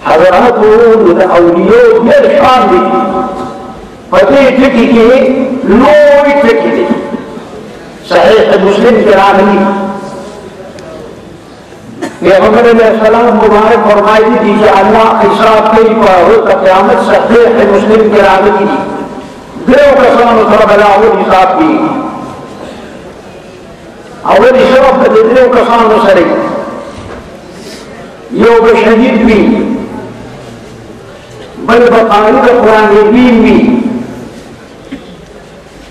حضراتو دا olive دیر شان دی پتی ٹکی کی لوئی ٹکی دی صحیح مسلم کے راغلی پیغمبر علیہ السلام مبارک فرمائی دی کہ اللہ حساب کئی پاہو قیامت صحیح مسلم کے راغلی دی دیو کسانو سر بلا اول حساب کی اول حساب کا دیو کسانو سر یو بشہید بھی بل بقاری قرآن دین بھی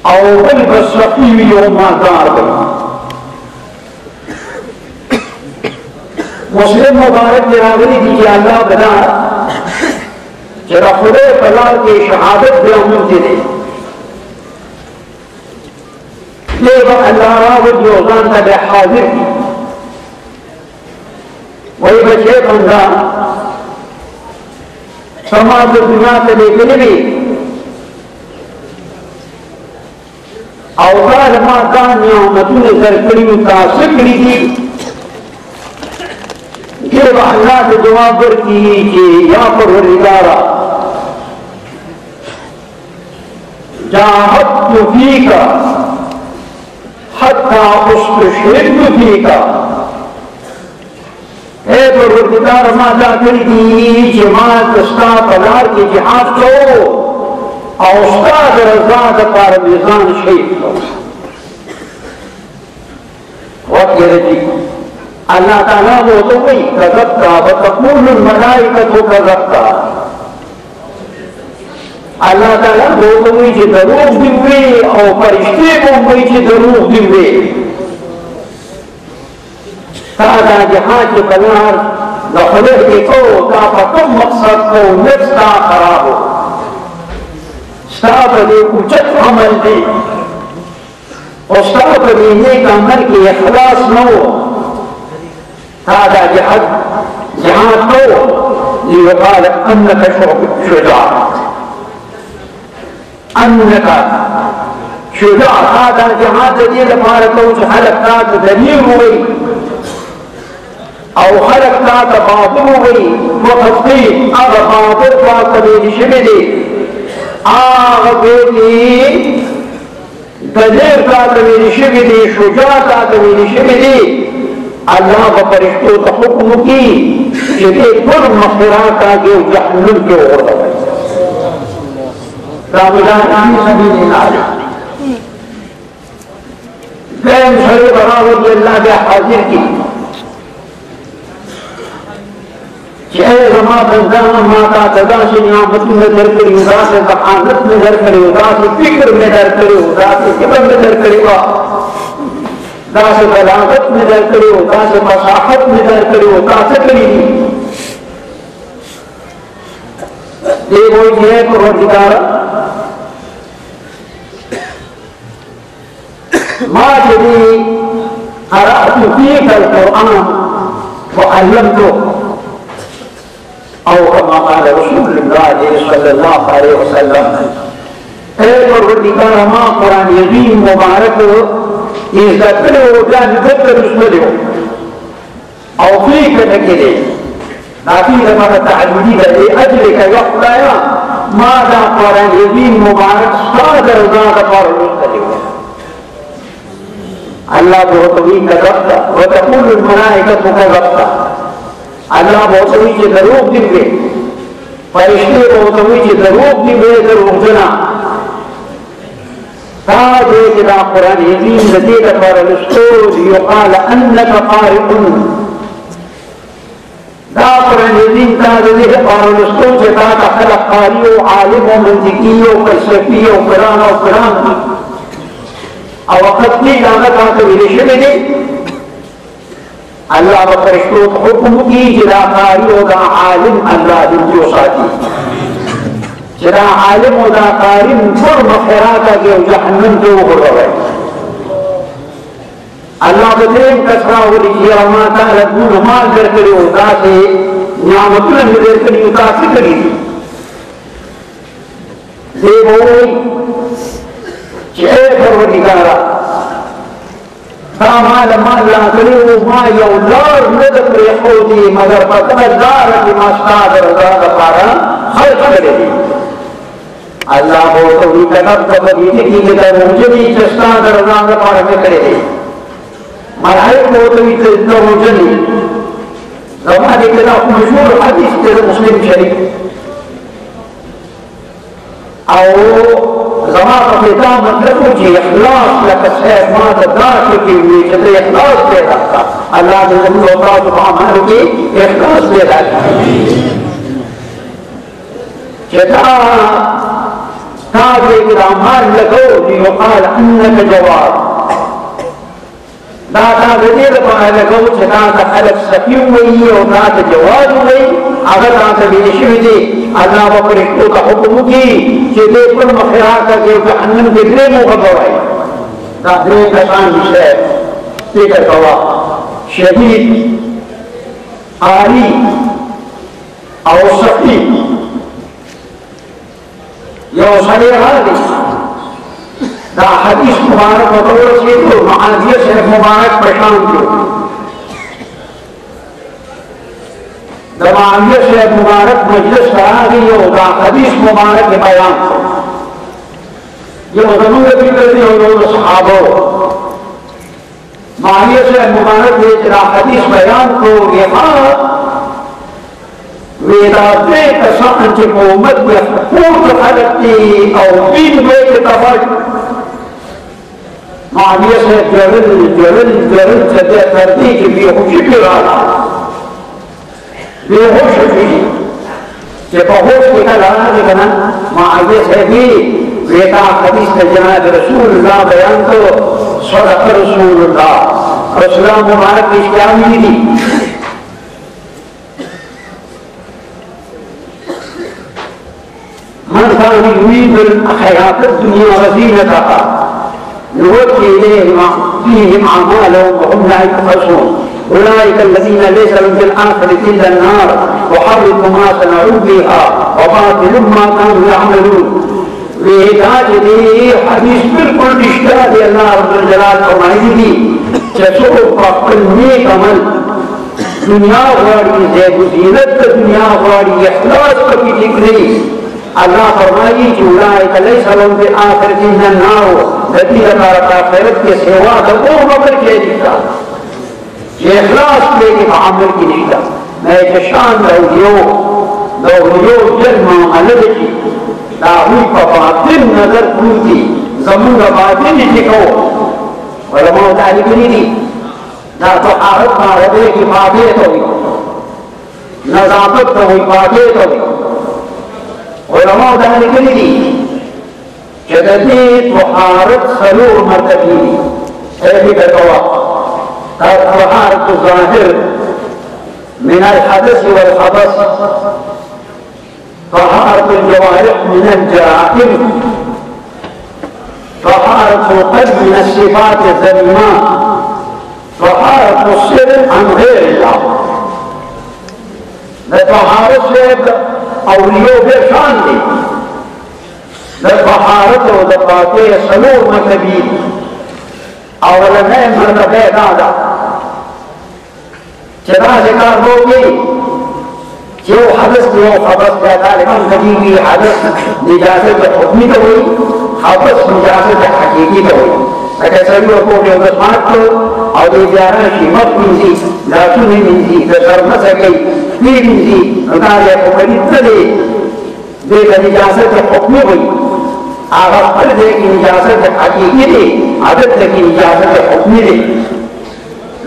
او بل بسرقی بھی یو مادار بھی مسلم مبارک جراغلی دی کہ اللہ بنا چرا خدے پلال کے شہادت بھی امن کے دے لیکن اللہ راود یوزان تا بے حاضر کی وہی بچے بندہ سماج دنیا سے لے کے بھی اوزار مادان نعمتوں ذرکڑی متاثر کری تھی کہ اللہ سے جواب در کی کہ یا پروردگارا جاہدت فیکا حتی استشہدت فیکا اے پروردگار ما جاکر دی جماعت استا پلار کی جہاد کو اور استاد رضا پار میزان شہید کو وقت یہ رجی اللہ تعالیٰ وہ تو وہی کذبتا وتقول الملائکۃ کذبتا اللہ تعالیٰ وہ تو وہی جو دروغ دیوے اور فرشتے کو وہی جو دروغ دیوے تادا جہاں کے بلار دخلے کے کو تا فتم مقصد کو نفسا خراب ہو ستاب دے کچھ عمل دے اور ستاب دے نیک عمل کی اخلاص نہ ہو هذا جهاد قوة ليقال أنك شجاع أنك شجاع هذا جهاد دي لفارقوش حلقات دليل ہوئی او حلقات باطل ہوئی وقفقی اغا باطل باطل شمدی آغا بیتی دليل باطل شمدی شجاع باطل شمدی اللہ کا فرشتوں کا حکم کی جدے پر مخیرات آگے جہنم کے اوڑا ہے رامدان آنی سبیل اللہ فین سرے براوی اللہ بے حاضر کی کہ اے زمان بندان ماتا تدا سے نعمت میں در کری ادا سے ذہانت میں در کری ادا سے فکر میں در کری ادا سے فکر میں در کری دا سے بلاغت میں در کرے ہو دا سے مساحت میں در کرے ہو دا سے کری دی دے وہی ہے پروردگارا ما جدی قرأت فیک القرآن وعلمتو او کما قال رسول اللہ صلی اللہ علیہ وسلم اے پروردگارا ما قرآن عظیم مبارک إذا كانوا كان يذكر اسمه أو فيك نكده نتيجة ما تعلمين لأجلك يقضي ماذا قرآن يبين مبارك صادر ذات قرآن المسلم الله بوتوي كذبت وتقول الملائكة كذبت الله بوتوي كذروب دبه فرشته بوتوي كذروب دبه ذروب جنا فهذا إلى قرآن يزين لديك فارلسطول يقال أنك قارئ دا قرآن يزين تازده فارلسطول جتاك خلق قارئ عالم ومنطقي وفلسفي وقرآن وقرآن او وقت کی لاغت آتا ویلشنه اللہ بفرشتوت حکم کی جدا قاری و دا عالم اللہ دلتیو ساتی جدا عالم و دا قاری پر مخیراتا کے جہنم کے اوپر روئے اللہ بدرین کسرا ولی جیا ماتا لدون مال در کری ہوتا سے نعمتون در کری ہوتا سے کری دے بوئی چہے پروردگارا فما لما لاغلو ما يولار ندر يحودي مگر فقدار کی مستاد رضا دپارا خرچ کرے اللہ کو تو ہی طرف تبدیلی کی کہ مجھے چستاد رضا دپارا میں کرے مرائی کو تو ہی تو مجھے زمانے کے لئے مشہور حدیث تیرے مسلم شریف او زمان قطع مطلب ہو جی اخلاص لکا سید مات دار چکی ہوئی چھتے اخلاص پیدا تھا اللہ نے زمین اوقات و عمالوں کی اخلاص پیدا کی چھتا تابع اکرامات لگو لیقال انک جواب داتا بدیر پاہ لگو چھتا تا خلق سخی ہوئی اور داتا جواب ہوئی اگر داتا بینشوی دی اللہ وقت رکھو کا حکم کی کہ دے پر مخیار کا کہ جہنم کے درے مغبر آئی دا درے کسان جسے پیکر کوا شہید آری اور سخی یو سڑے غالي دا حدیث مبارک وطور سیدو معاذیہ سے مبارک پرشان کیو دا معاذیہ سے مبارک مجلس کراغی یو دا حدیث مبارک بیان یہ مضمون بھی کرتی ہو لوگ صحابوں معاذیہ سے مبارک یہ دا حدیث بیان کو یہ ویدا دے کسان چی قومت یا حقوق خلقی او دین بیت تفاج معاویہ سے جرل چدے کردی کہ بے خوشی پی رانا بے خوشی پی کہ بہوش کی کلانا دیکھنا معاویہ سے بھی ویدا حدیث جناب رسول اللہ بیان کو صدق رسول اللہ رسول اللہ مبارک کی اشیاء دی من كان يريد الحياة الدنيا وزينتها نوفي إليهم فيهم أعمالهم وهم لا يبخسون أولئك الذين ليس لهم في الآخرة إلا النار وحرق ما صنعوا بها وباطل ما كانوا يعملون وإعداد لي حديث بالكل اشتاد الله رب الجلال فرمائے چسو فقل نیک عمل دنیا غاری زیب زینت دنیا غاری اخلاص کی ذکری اللہ فرمائی کہ اولئک لیس لهم فی الآخرۃ الا النار نتیجہ آخرت کے سوا دبو مگر کے دیتا یہ اخلاص لے کے معامل کی دیتا میں چشان رویو جنم علد کی داوی پا باطن نظر پوتی زمون باطن چکو علماء تعلیق نہیں دی نا تو حارت ماردے کی بابیت ہوئی نظامت ہوئی بابیت ہوئی علماء ذلك لدي جدديت وحارت سلور مرتبين هذه الدواء طهارة الظاهر من الحدث والخبث طهارة الجوارح من الجرائم طهارة القلب من الصفات الذميمة طهارة السر عن غير الله طهارة اولیو بے شان دی در بحارت و در باقی سلور مرتبی اولنے مرتبہ دادا چرا ذکر ہو گئی جو حدث جو خبث پیدا لمن قدیمی حدث نجاست حکمی تو ہوئی خبث نجاست حقیقی تو ہوئی لیکن سلیو کو جو دسمات کو اور یہ زیارہ شیمت منزی لاسونی منزی در مسکی پیر منزی نتالیہ کو قریب تلے دیکھ نجاست حکمی ہوئی آغا فرد ہے کہ نجاست حقیقی دے عدد ہے کہ نجاست حکمی دے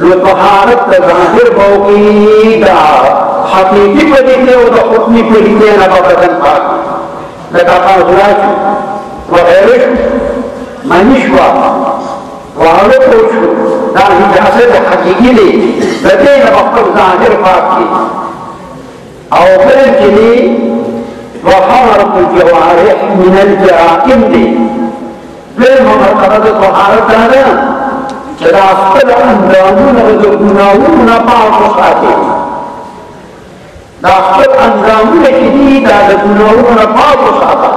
لطہارت ظاہر ہوگی دا حقیقی پر دیتے ہو دا حکمی پر دیتے ہیں نبا بدن پاک لکا قاضراج وغیرش منشوا وعلو کوچو دا نجاست حقیقی دے بدے نبا ظاہر پاک کی او پھر چلی وحارت الجوارح من الجرائم دی پھر مرتبت وحارت دانا چرا اخبر اندامون و گناہون پاک و ساتے دا اخبر اندامون چلی دا گناہون پاک و ساتا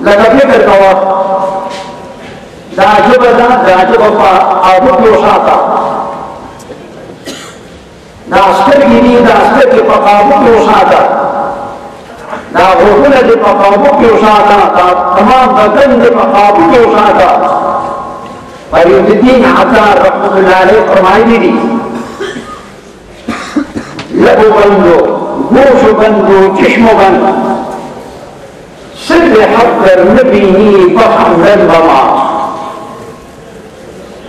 لگا فکر کوا دا ژبه ده دا ژبه په قابو کې وساته دا سترګې دي دا سترګې په قابو کې وساته دا غوږونه دې په قابو کې وساته دا تمام بدن دې په قابو کې وساته فرید الدین عطار رحمت الله علیه فرمایلی دي لبو بندو گوشو بندو چشمو بندو سر حقر نبینی بخندن بما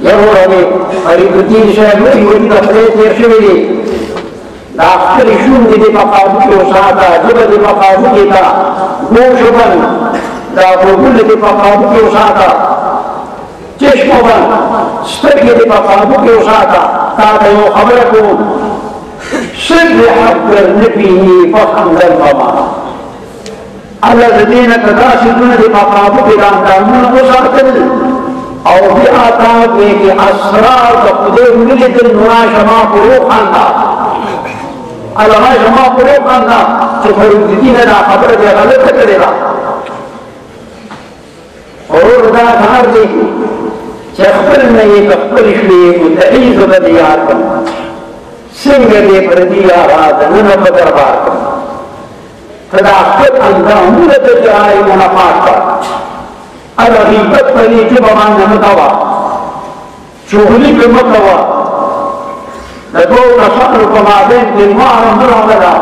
یرورانی فرید الدین شاید وی وی دفعه تیر شوی دی دا اختر شون دی دی مقابو کی وساعتا جب دی مقابو کی تا گوشو بند دا گوگل دی مقابو کی وساعتا چشمو بند سترگی دی مقابو کی وساعتا تا دیو خبر کون سر حقر نبینی بخندن بما اللہ زدین کدا سدون دی مقابو کی راندامون وساعتل او بی آتاوی کی اسرار دا خدای ملت نونا شما پرو خاندا علماء شما پرو خاندا چه فروددین دا خبر دی غلط کرے را اور دا دھار دی چه اخبر نئی اخبر شلی متعیز بدیار کن سنگ دی پردی آراد نن بدربار کن فدا اخبر اندام ملت جائی منفاق کن الغیبت پری جبمان نمتوا چوغلی پی مکوا دو کسان پمادین دلوار مرادلا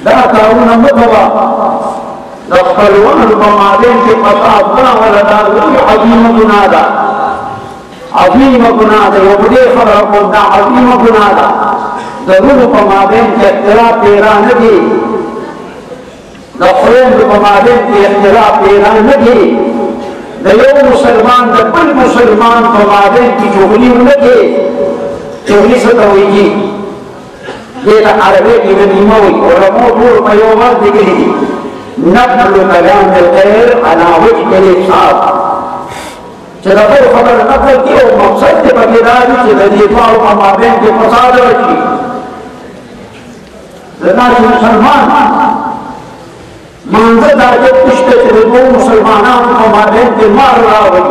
دا تاون مکوا دخلوان پمادین کی فساد مرادلا وی عظیم گنادا عظیم گنادا یبدی خبرکن دا عظیم گنادا ضرور پمادین کی اختلاف پیران دی دخلوان پمادین کی اختلاف پیران دی دا یو مسلمان دا بل مسلمان پمادین کی چغلی انکی چغلی ستوئی جی یہ دا عربی کی غنیموی علماء دور میومات دگلی دی نقل کلام الغیر علا وجه الافساد چه دا بل خبر نقل کی او مقصد دی بگیداری چه دا دیفاع پمادین کی فساد رچی زناش مسلمان منظر داجت پشتے چه دو مسلمانان پمادین کی مار راوی